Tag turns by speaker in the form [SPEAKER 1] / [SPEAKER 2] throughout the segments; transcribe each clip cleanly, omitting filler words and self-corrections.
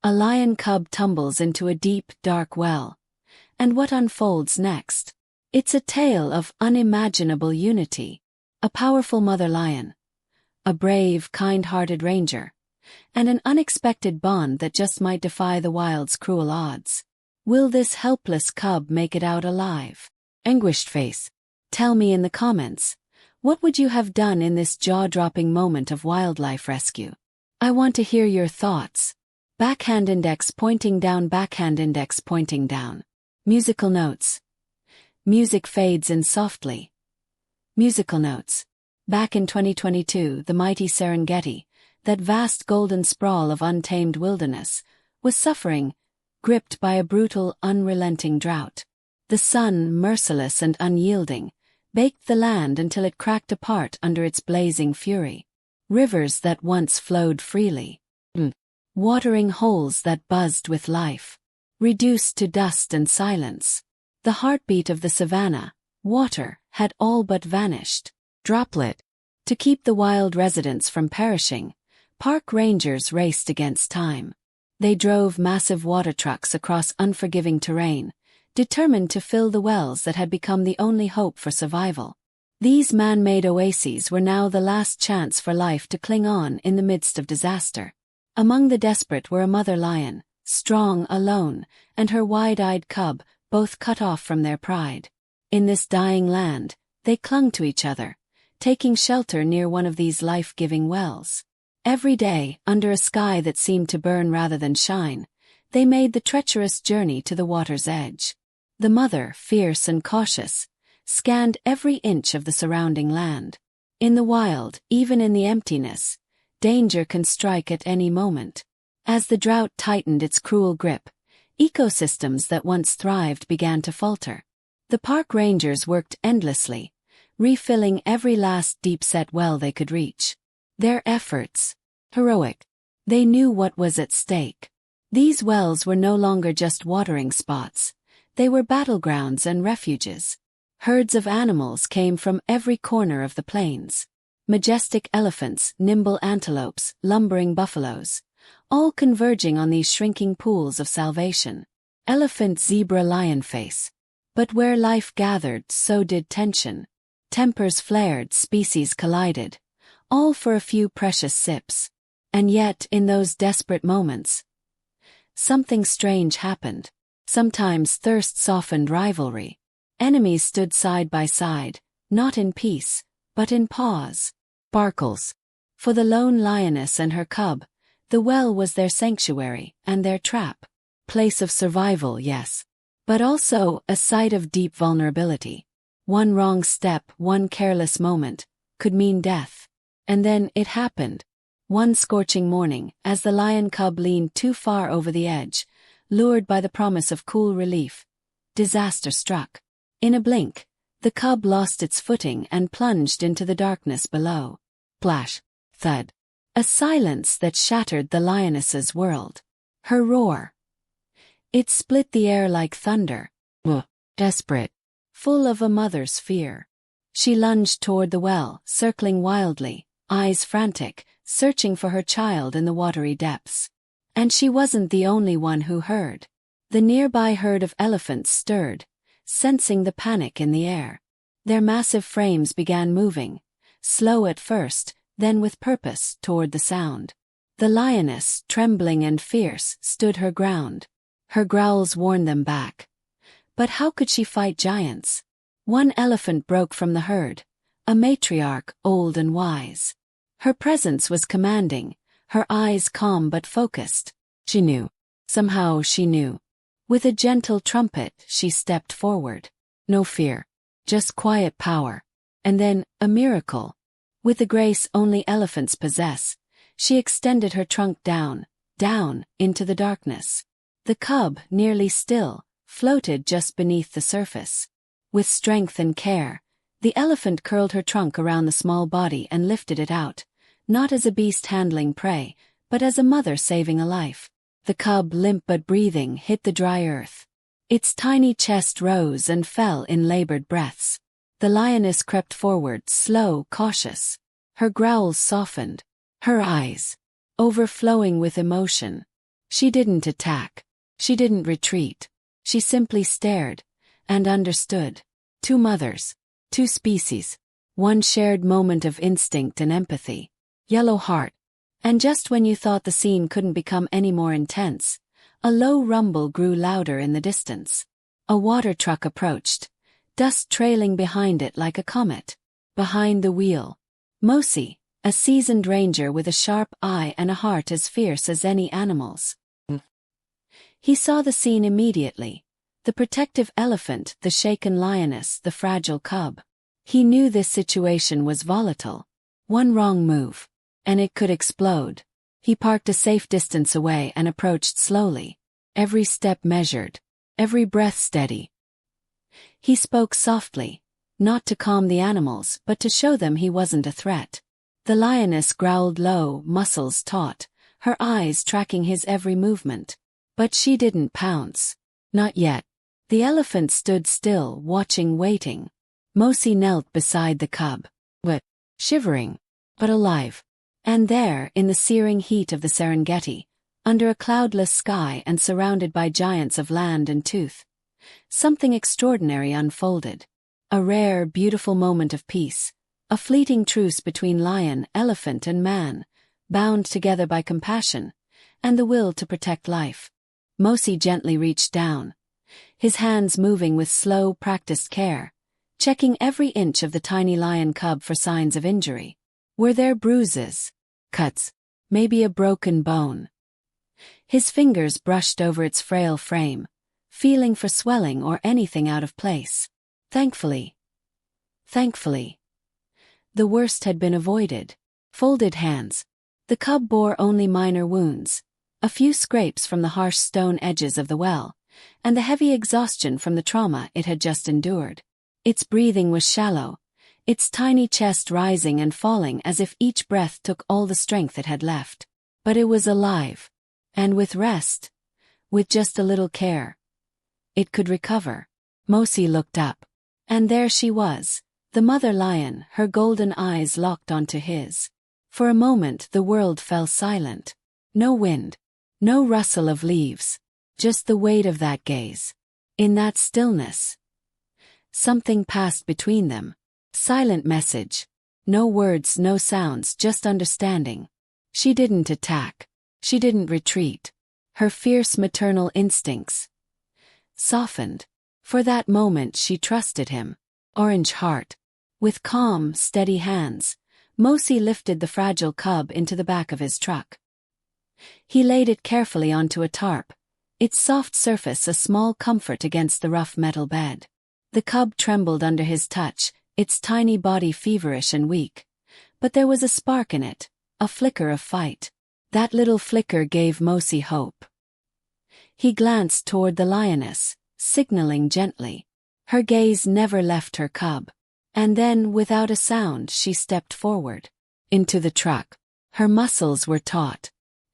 [SPEAKER 1] A lion cub tumbles into a deep, dark well. And what unfolds next? It's a tale of unimaginable unity. A powerful mother lion, a brave, kind-hearted ranger, and an unexpected bond that just might defy the wild's cruel odds. Will this helpless cub make it out alive? Anguished face. Tell me in the comments, what would you have done in this jaw-dropping moment of wildlife rescue? I want to hear your thoughts. Backhand index pointing down, backhand index pointing down. Musical notes. Music fades in softly. Musical notes. Back in 2022, the mighty Serengeti, that vast golden sprawl of untamed wilderness, was suffering, gripped by a brutal, unrelenting drought. The sun, merciless and unyielding, baked the land until it cracked apart under its blazing fury. Rivers that once flowed freely, watering holes that buzzed with life, reduced to dust and silence. The heartbeat of the savanna, water, had all but vanished. Droplet. To keep the wild residents from perishing, park rangers raced against time. They drove massive water trucks across unforgiving terrain, determined to fill the wells that had become the only hope for survival. These man-made oases were now the last chance for life to cling on in the midst of disaster. Among the desperate were a mother lion, strong alone, and her wide-eyed cub, both cut off from their pride. In this dying land, they clung to each other, taking shelter near one of these life-giving wells. Every day, under a sky that seemed to burn rather than shine, they made the treacherous journey to the water's edge. The mother, fierce and cautious, scanned every inch of the surrounding land. In the wild, even in the emptiness, danger can strike at any moment. As the drought tightened its cruel grip, ecosystems that once thrived began to falter. The park rangers worked endlessly, refilling every last deep-set well they could reach. Their efforts, heroic. They knew what was at stake. These wells were no longer just watering spots. They were battlegrounds and refuges. Herds of animals came from every corner of the plains. Majestic elephants, nimble antelopes, lumbering buffaloes, all converging on these shrinking pools of salvation. Elephant, zebra, lion face. But where life gathered, so did tension. Tempers flared, species collided, all for a few precious sips. And yet, in those desperate moments, something strange happened. Sometimes thirst softened rivalry. Enemies stood side by side, not in peace, but in pause. Sparkles. For the lone lioness and her cub, the well was their sanctuary and their trap. Place of survival, yes, but also a site of deep vulnerability. One wrong step, one careless moment, could mean death. And then it happened. One scorching morning, as the lion cub leaned too far over the edge, lured by the promise of cool relief, disaster struck. In a blink, the cub lost its footing and plunged into the darkness below. Splash, thud. A silence that shattered the lioness's world. Her roar. It split the air like thunder. Desperate. Full of a mother's fear. She lunged toward the well, circling wildly, eyes frantic, searching for her child in the watery depths. And she wasn't the only one who heard. The nearby herd of elephants stirred, sensing the panic in the air. Their massive frames began moving, slow at first, then with purpose, toward the sound. The lioness, trembling and fierce, stood her ground. Her growls warned them back. But how could she fight giants? One elephant broke from the herd, a matriarch, old and wise. Her presence was commanding, her eyes calm but focused. She knew. Somehow she knew. With a gentle trumpet, she stepped forward. No fear. Just quiet power. And then, a miracle. With the grace only elephants possess, she extended her trunk down, into the darkness. The cub, nearly still, floated just beneath the surface. With strength and care, the elephant curled her trunk around the small body and lifted it out, not as a beast handling prey, but as a mother saving a life. The cub, limp but breathing, hit the dry earth. Its tiny chest rose and fell in labored breaths. The lioness crept forward, slow, cautious. Her growls softened. Her eyes, overflowing with emotion, She didn't attack. She didn't retreat. She simply stared and understood. Two mothers, two species, one shared moment of instinct and empathy. Yellow heart. And just when you thought the scene couldn't become any more intense, a low rumble grew louder in the distance. A water truck approached, dust trailing behind it like a comet. Behind the wheel, Mosi, a seasoned ranger with a sharp eye and a heart as fierce as any animal's. He saw the scene immediately. The protective elephant, the shaken lioness, the fragile cub. He knew this situation was volatile. One wrong move, and it could explode. He parked a safe distance away and approached slowly. Every step measured, every breath steady. He spoke softly, not to calm the animals but to show them he wasn't a threat. The lioness growled low, muscles taut, her eyes tracking his every movement. But she didn't pounce. Not yet. The elephant stood still, watching, waiting. Mosi knelt beside the cub. Shivering, but alive. And there, in the searing heat of the Serengeti, under a cloudless sky and surrounded by giants of land and tooth, something extraordinary unfolded. A rare, beautiful moment of peace. A fleeting truce between lion, elephant and man, bound together by compassion and the will to protect life. Mosi gently reached down, his hands moving with slow, practiced care, checking every inch of the tiny lion cub for signs of injury. Were there bruises, cuts, maybe a broken bone? His fingers brushed over its frail frame, feeling for swelling or anything out of place. Thankfully, the worst had been avoided. Folded hands. The cub bore only minor wounds. A few scrapes from the harsh stone edges of the well, and the heavy exhaustion from the trauma it had just endured. Its breathing was shallow, its tiny chest rising and falling as if each breath took all the strength it had left. But it was alive. And with rest, with just a little care, it could recover. Mosi looked up. And there she was, the mother lion, her golden eyes locked onto his. For a moment the world fell silent. No wind. No rustle of leaves, just the weight of that gaze. In that stillness, something passed between them. Silent message. No words, no sounds, just understanding. She didn't attack. She didn't retreat. Her fierce maternal instincts softened. For that moment she trusted him. Orange heart. With calm, steady hands, Mosi lifted the fragile cub into the back of his truck. He laid it carefully onto a tarp, its soft surface a small comfort against the rough metal bed. The cub trembled under his touch, its tiny body feverish and weak. But there was a spark in it, a flicker of fight. That little flicker gave Mosi hope. He glanced toward the lioness, signaling gently. Her gaze never left her cub. And then, without a sound, she stepped forward. Into the truck. Her muscles were taut.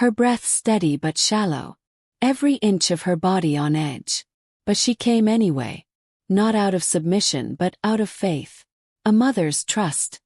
[SPEAKER 1] Her breath steady but shallow, every inch of her body on edge. But she came anyway, not out of submission but out of faith. A mother's trust.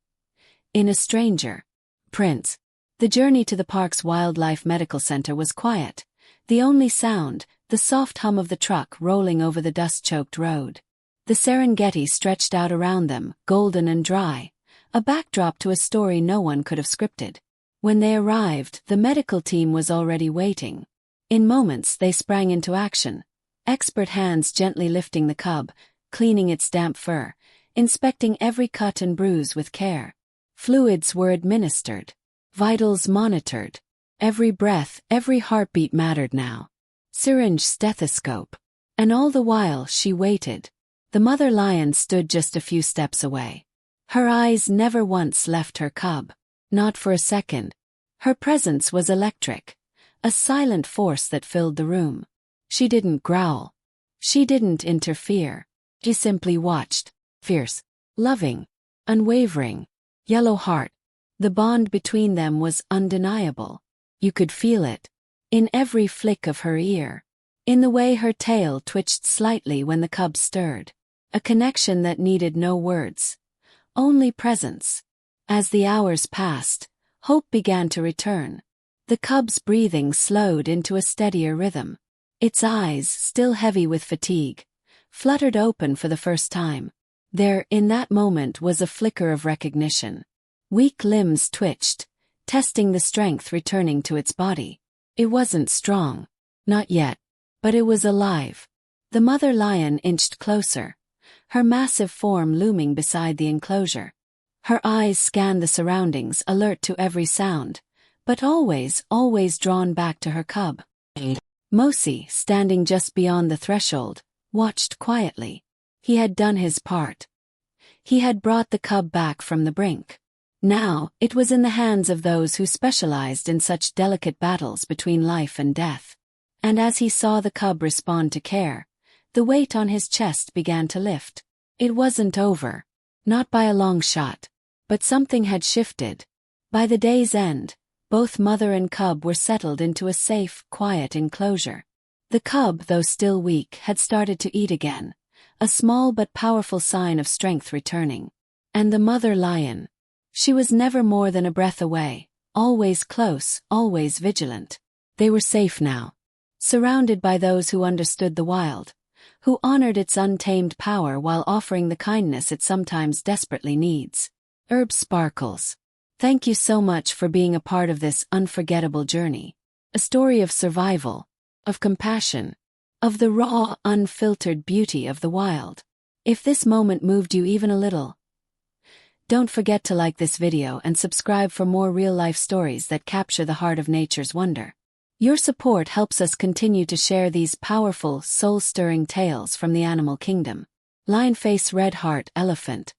[SPEAKER 1] In a stranger. Prince. The journey to the park's wildlife medical center was quiet. The only sound, the soft hum of the truck rolling over the dust-choked road. The Serengeti stretched out around them, golden and dry, a backdrop to a story no one could have scripted. When they arrived, the medical team was already waiting. In moments they sprang into action, expert hands gently lifting the cub, cleaning its damp fur, inspecting every cut and bruise with care. Fluids were administered, vitals monitored. Every breath, every heartbeat mattered now. Syringe, stethoscope. And all the while she waited. The mother lion stood just a few steps away. Her eyes never once left her cub. Not for a second. Her presence was electric, a silent force that filled the room. She didn't growl. She didn't interfere. She simply watched, fierce, loving, unwavering. Yellow heart. The bond between them was undeniable. You could feel it. In every flick of her ear. In the way her tail twitched slightly when the cub stirred. A connection that needed no words. Only presence. As the hours passed, hope began to return. The cub's breathing slowed into a steadier rhythm. Its eyes, still heavy with fatigue, fluttered open for the first time. There, in that moment, was a flicker of recognition. Weak limbs twitched, testing the strength returning to its body. It wasn't strong. Not yet. But it was alive. The mother lion inched closer, her massive form looming beside the enclosure. Her eyes scanned the surroundings, alert to every sound, but always drawn back to her cub. Mosi, standing just beyond the threshold, watched quietly. He had done his part. He had brought the cub back from the brink. Now, it was in the hands of those who specialized in such delicate battles between life and death. And as he saw the cub respond to care, the weight on his chest began to lift. It wasn't over. Not by a long shot. But something had shifted. By the day's end, both mother and cub were settled into a safe, quiet enclosure. The cub, though still weak, had started to eat again, a small but powerful sign of strength returning. And the mother lion. She was never more than a breath away, always close, always vigilant. They were safe now. Surrounded by those who understood the wild, who honored its untamed power while offering the kindness it sometimes desperately needs. Herb Sparkles. Thank you so much for being a part of this unforgettable journey. A story of survival, of compassion, of the raw, unfiltered beauty of the wild. If this moment moved you even a little, don't forget to like this video and subscribe for more real-life stories that capture the heart of nature's wonder. Your support helps us continue to share these powerful, soul-stirring tales from the animal kingdom. Lionface Red Heart Elephant.